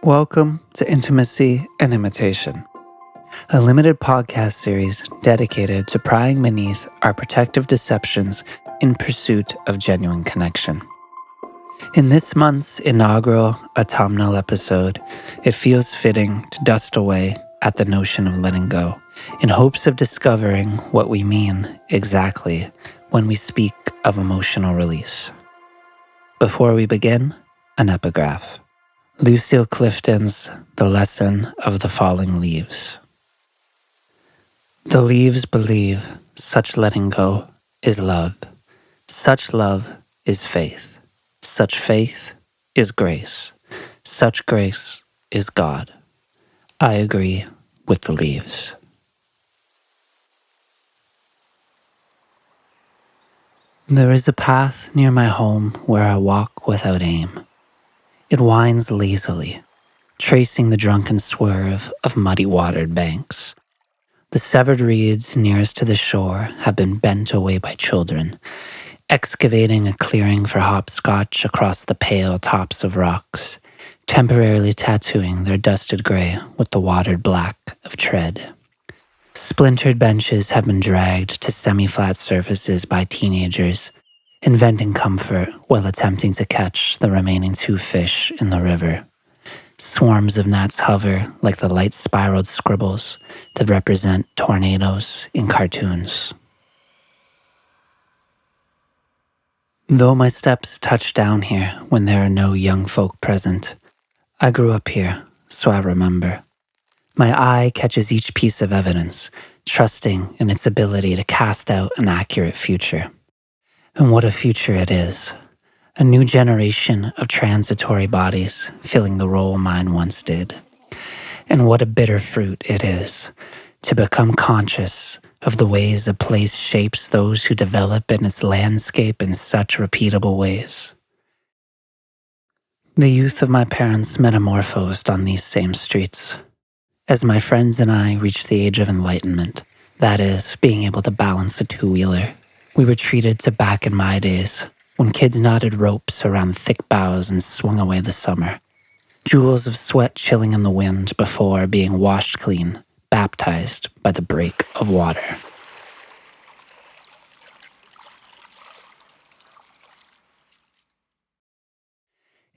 Welcome to Intimacy and Imitation, a limited podcast series dedicated to prying beneath our protective deceptions in pursuit of genuine connection. In this month's inaugural autumnal episode, it feels fitting to dust away at the notion of letting go, in hopes of discovering what we mean exactly when we speak of emotional release. Before we begin, an epigraph. Lucille Clifton's The Lesson of the Falling Leaves. The leaves believe such letting go is love. Such love is faith. Such faith is grace. Such grace is God. I agree with the leaves. There is a path near my home where I walk without aim. It winds lazily, tracing the drunken swerve of muddy-watered banks. The severed reeds nearest to the shore have been bent away by children, excavating a clearing for hopscotch across the pale tops of rocks, temporarily tattooing their dusted gray with the watered black of tread. Splintered benches have been dragged to semi-flat surfaces by teenagers, inventing comfort while attempting to catch the remaining 2 fish in the river. Swarms of gnats hover like the light spiraled scribbles that represent tornadoes in cartoons. Though my steps touch down here when there are no young folk present, I grew up here, so I remember. My eye catches each piece of evidence, trusting in its ability to cast out an accurate future. And what a future it is. A new generation of transitory bodies filling the role mine once did. And what a bitter fruit it is to become conscious of the ways a place shapes those who develop in its landscape in such repeatable ways. The youth of my parents metamorphosed on these same streets. As my friends and I reached the age of enlightenment, that is, being able to balance a 2-wheeler, we were treated to back in my days, when kids knotted ropes around thick boughs and swung away the summer. Jewels of sweat chilling in the wind before being washed clean, baptized by the break of water.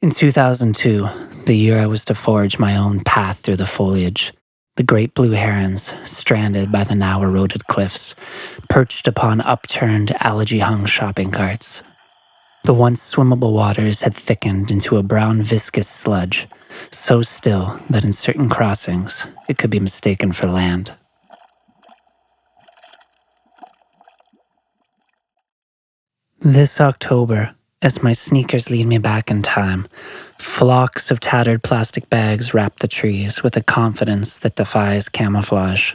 In 2002, the year I was to forge my own path through the foliage, the great blue herons, stranded by the now eroded cliffs, perched upon upturned, algae-hung shopping carts. The once swimmable waters had thickened into a brown viscous sludge, so still that in certain crossings it could be mistaken for land. This October, as my sneakers lead me back in time, flocks of tattered plastic bags wrap the trees with a confidence that defies camouflage.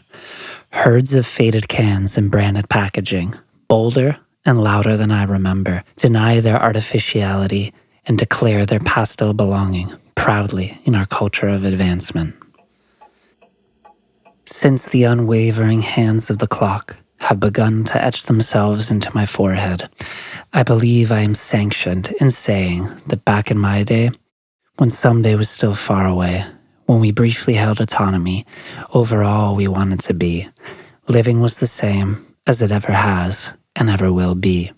Herds of faded cans and branded packaging, bolder and louder than I remember, deny their artificiality and declare their pastel belonging proudly in our culture of advancement. Since the unwavering hands of the clock have begun to etch themselves into my forehead, I believe I am sanctioned in saying that back in my day, when someday was still far away, when we briefly held autonomy over all we wanted to be, living was the same as it ever has and ever will be.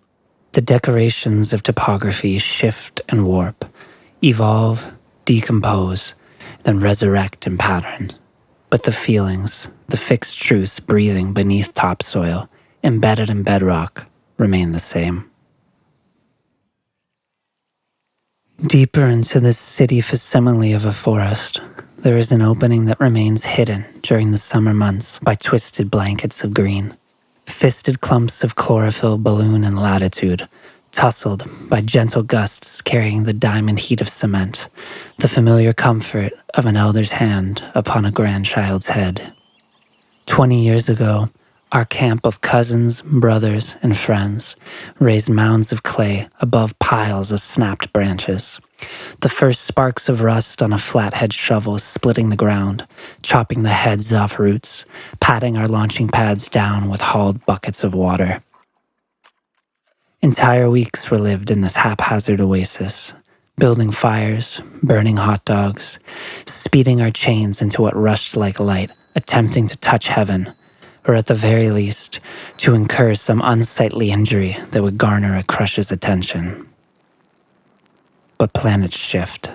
The decorations of topography shift and warp, evolve, decompose, then resurrect in pattern. But the feelings, the fixed truths breathing beneath topsoil, embedded in bedrock, remain the same. Deeper into this city facsimile of a forest, there is an opening that remains hidden during the summer months by twisted blankets of green. Fisted clumps of chlorophyll balloon in latitude, tussled by gentle gusts carrying the diamond heat of cement, the familiar comfort of an elder's hand upon a grandchild's head. 20 years ago, our camp of cousins, brothers, and friends raised mounds of clay above piles of snapped branches. The first sparks of rust on a flathead shovel splitting the ground, chopping the heads off roots, patting our launching pads down with hauled buckets of water. Entire weeks were lived in this haphazard oasis, building fires, burning hot dogs, speeding our chains into what rushed like light, attempting to touch heaven, or at the very least, to incur some unsightly injury that would garner a crush's attention. But planets shift.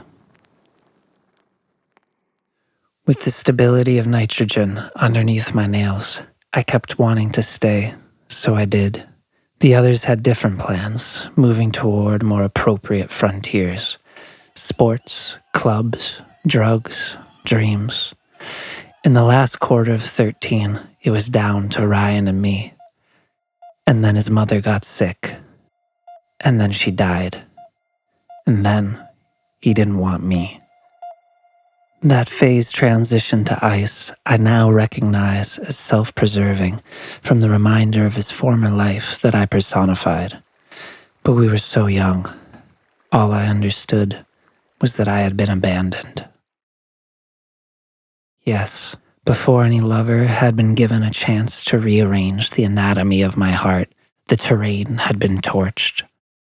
With the stability of nitrogen underneath my nails, I kept wanting to stay, so I did. The others had different plans, moving toward more appropriate frontiers. Sports, clubs, drugs, dreams. In the last quarter of 13, it was down to Ryan and me. And then his mother got sick. And then she died. And then he didn't want me. That phase transition to ice I now recognize as self-preserving from the reminder of his former life that I personified. But we were so young. All I understood was that I had been abandoned. Yes, before any lover had been given a chance to rearrange the anatomy of my heart, the terrain had been torched.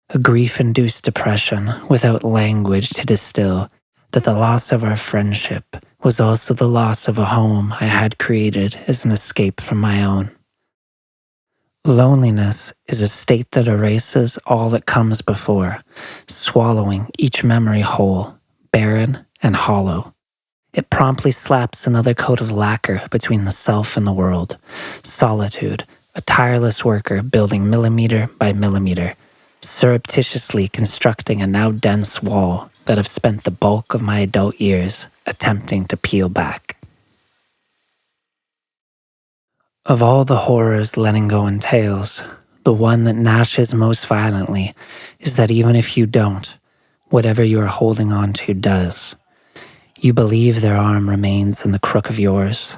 A grief-induced depression without language to distill that the loss of our friendship was also the loss of a home I had created as an escape from my own. Loneliness is a state that erases all that comes before, swallowing each memory whole, barren and hollow. It promptly slaps another coat of lacquer between the self and the world. Solitude, a tireless worker building millimeter by millimeter, surreptitiously constructing a now dense wall that I've spent the bulk of my adult years attempting to peel back. Of all the horrors letting go entails, the one that gnashes most violently is that even if you don't, whatever you are holding on to does. You believe their arm remains in the crook of yours,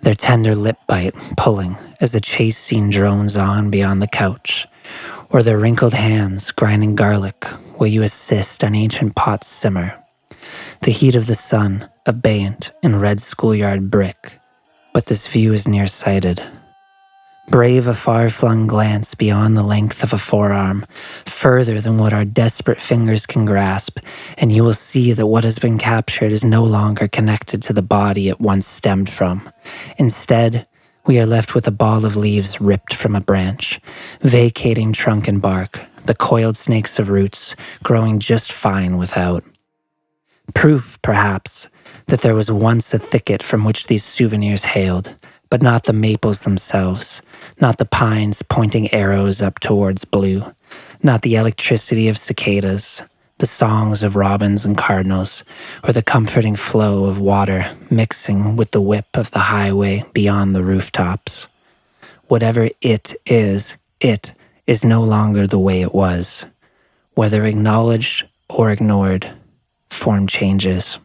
their tender lip bite pulling as a chase scene drones on beyond the couch, or their wrinkled hands grinding garlic while you assist an ancient pot simmer. The heat of the sun, abeyant in red schoolyard brick, but this view is nearsighted. Brave a far-flung glance beyond the length of a forearm, further than what our desperate fingers can grasp, and you will see that what has been captured is no longer connected to the body it once stemmed from. Instead, we are left with a ball of leaves ripped from a branch, vacating trunk and bark, the coiled snakes of roots growing just fine without. Proof, perhaps, that there was once a thicket from which these souvenirs hailed, but not the maples themselves, not the pines pointing arrows up towards blue, not the electricity of cicadas, the songs of robins and cardinals, or the comforting flow of water mixing with the whip of the highway beyond the rooftops. Whatever it is no longer the way it was. Whether acknowledged or ignored, form changes.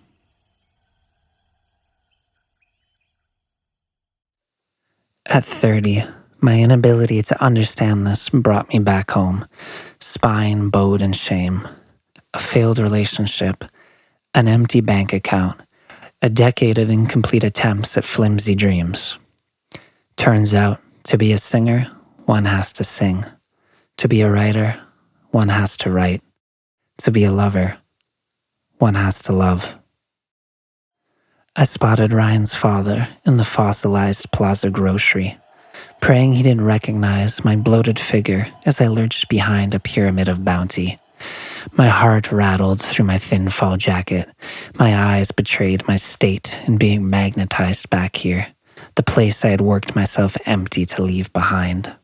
At 30, my inability to understand this brought me back home, spine bowed in shame. A failed relationship, an empty bank account, a decade of incomplete attempts at flimsy dreams. Turns out, to be a singer, one has to sing. To be a writer, one has to write. To be a lover, one has to love. I spotted Ryan's father in the fossilized Plaza grocery, praying he didn't recognize my bloated figure as I lurched behind a pyramid of bounty. My heart rattled through my thin fall jacket. My eyes betrayed my state in being magnetized back here, the place I had worked myself empty to leave behind.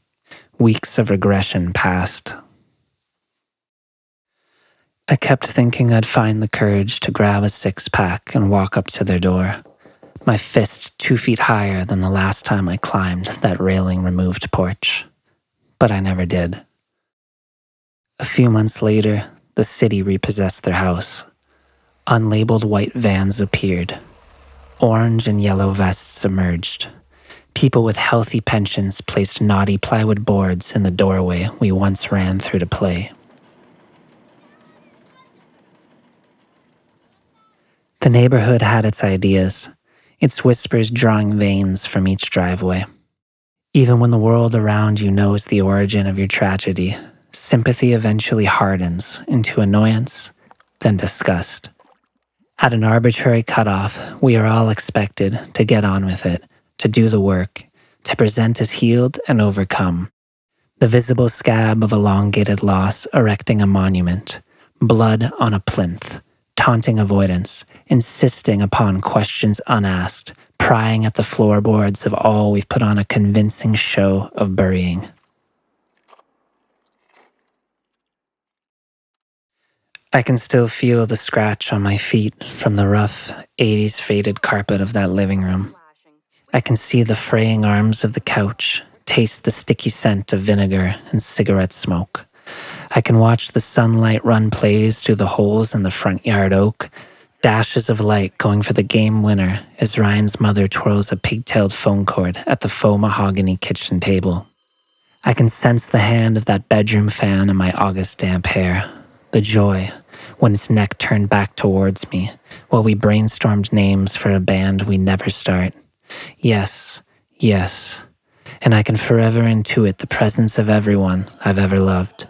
Weeks of regression passed. I kept thinking I'd find the courage to grab a six-pack and walk up to their door, my fist 2 feet higher than the last time I climbed that railing-removed porch. But I never did. A few months later, the city repossessed their house. Unlabeled white vans appeared. Orange and yellow vests emerged. People with healthy pensions placed knotty plywood boards in the doorway we once ran through to play. The neighborhood had its ideas, its whispers drawing veins from each driveway. Even when the world around you knows the origin of your tragedy, sympathy eventually hardens into annoyance than discussed. At an arbitrary cutoff, we are all expected to get on with it, to do the work, to present as healed and overcome. The visible scab of elongated loss erecting a monument, blood on a plinth, taunting avoidance, insisting upon questions unasked, prying at the floorboards of all we've put on a convincing show of burying. I can still feel the scratch on my feet from the rough 80s faded carpet of that living room. I can see the fraying arms of the couch, taste the sticky scent of vinegar and cigarette smoke. I can watch the sunlight run plays through the holes in the front yard oak, dashes of light going for the game winner as Ryan's mother twirls a pigtailed phone cord at the faux mahogany kitchen table. I can sense the hand of that bedroom fan in my August damp hair, the joy when its neck turned back towards me while we brainstormed names for a band we never start. Yes, yes. And I can forever intuit the presence of everyone I've ever loved,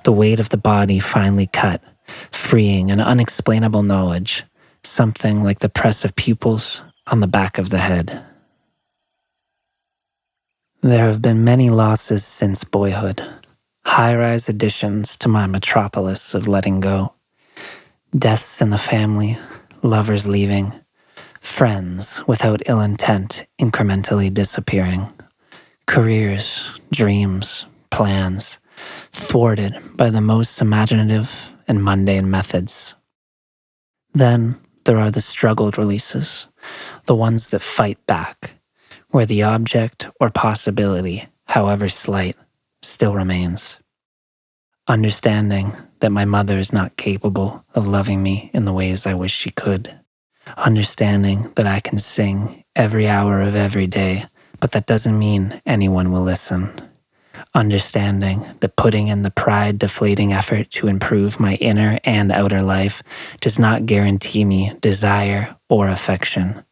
the weight of the body finally cut, freeing an unexplainable knowledge, something like the press of pupils on the back of the head. There have been many losses since boyhood, high-rise additions to my metropolis of letting go. Deaths in the family, lovers leaving, friends without ill intent incrementally disappearing, careers, dreams, plans, thwarted by the most imaginative and mundane methods. Then there are the struggled releases, the ones that fight back, where the object or possibility, however slight, still remains. Understanding that my mother is not capable of loving me in the ways I wish she could. Understanding that I can sing every hour of every day, but that doesn't mean anyone will listen. Understanding that putting in the pride-deflating effort to improve my inner and outer life does not guarantee me desire or affection.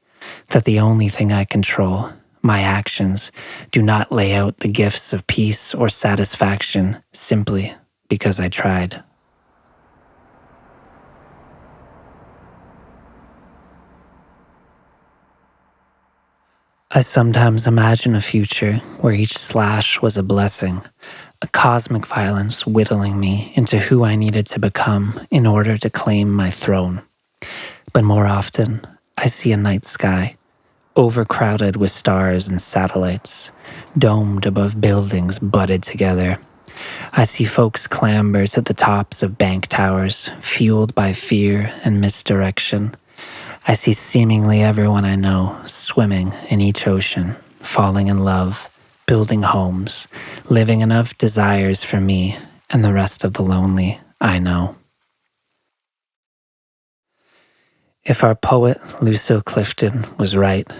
That the only thing I control, my actions, do not lay out the gifts of peace or satisfaction simply because I tried. I sometimes imagine a future where each slash was a blessing, a cosmic violence whittling me into who I needed to become in order to claim my throne. But more often, I see a night sky, overcrowded with stars and satellites, domed above buildings butted together. I see folks clamber to the tops of bank towers, fueled by fear and misdirection. I see seemingly everyone I know swimming in each ocean, falling in love, building homes, living enough desires for me and the rest of the lonely I know. If our poet Lucille Clifton was right,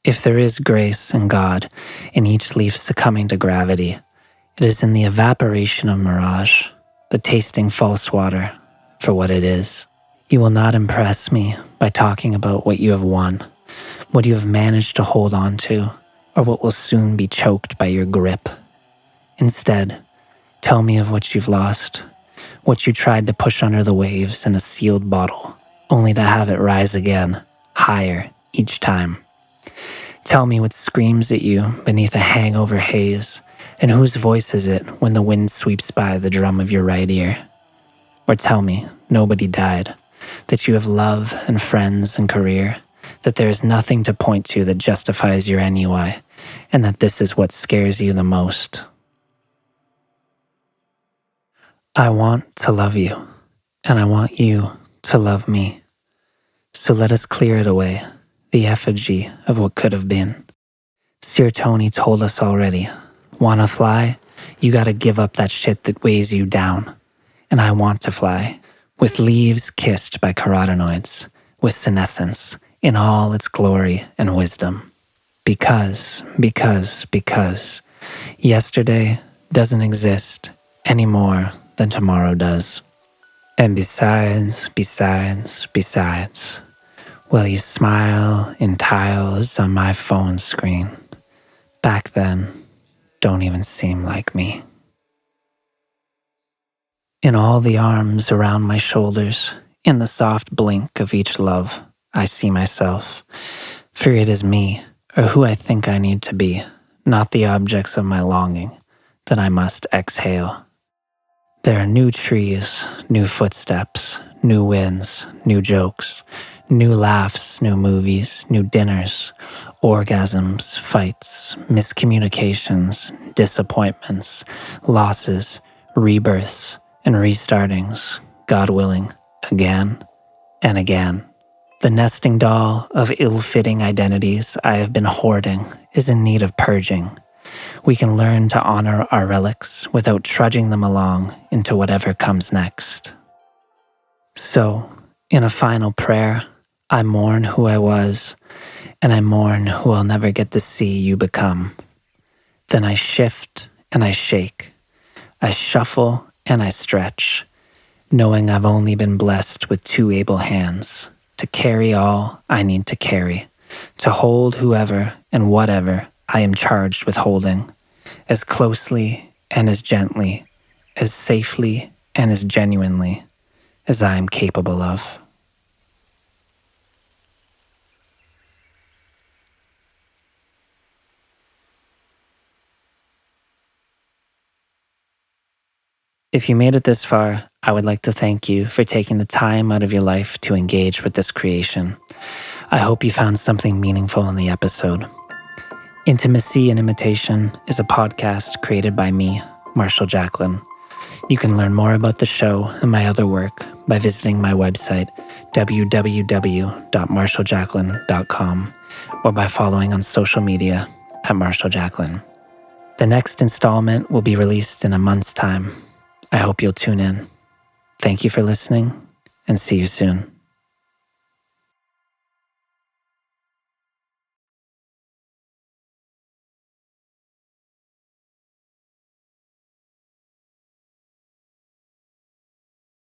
if there is grace and God in each leaf succumbing to gravity, it is in the evaporation of mirage, the tasting false water for what it is. You will not impress me by talking about what you have won, what you have managed to hold on to, or what will soon be choked by your grip. Instead, tell me of what you've lost, what you tried to push under the waves in a sealed bottle, only to have it rise again, higher each time. Tell me what screams at you beneath a hangover haze, and whose voice is it when the wind sweeps by the drum of your right ear? Or tell me nobody died, that you have love and friends and career, that there is nothing to point to that justifies your ennui, and that this is what scares you the most. I want to love you, and I want you to love me. So let us clear it away, the effigy of what could have been. Sir Tony told us already, wanna fly? You gotta give up that shit that weighs you down. And I want to fly, with leaves kissed by carotenoids, with senescence in all its glory and wisdom. Because yesterday doesn't exist any more than tomorrow does. And besides, well, you smile in tiles on my phone screen. Back then, don't even seem like me. In all the arms around my shoulders, In the soft blink of each love, I see myself, for it is me, or who I think I need to be, not the objects of my longing, that I must exhale. There are new trees, new footsteps, new winds, new jokes, new laughs, new movies, new dinners, orgasms, fights, miscommunications, disappointments, losses, rebirths, and restartings, God willing, again and again. The nesting doll of ill-fitting identities I have been hoarding is in need of purging. We can learn to honor our relics without trudging them along into whatever comes next. So, in a final prayer, I mourn who I was, and I mourn who I'll never get to see you become. Then I shift and I shake. I shuffle and I stretch, knowing I've only been blessed with two able hands to carry all I need to carry, to hold whoever and whatever I am charged with holding, as closely and as gently, as safely and as genuinely as I am capable of. If you made it this far, I would like to thank you for taking the time out of your life to engage with this creation. I hope you found something meaningful in the episode. Intimacy and Imitation is a podcast created by me, Marshall Jacklin. You can learn more about the show and my other work by visiting my website, www.marshallJacklin.com, or by following on social media at Marshall Jacklin. The next installment will be released in a month's time. I hope you'll tune in. Thank you for listening, and see you soon.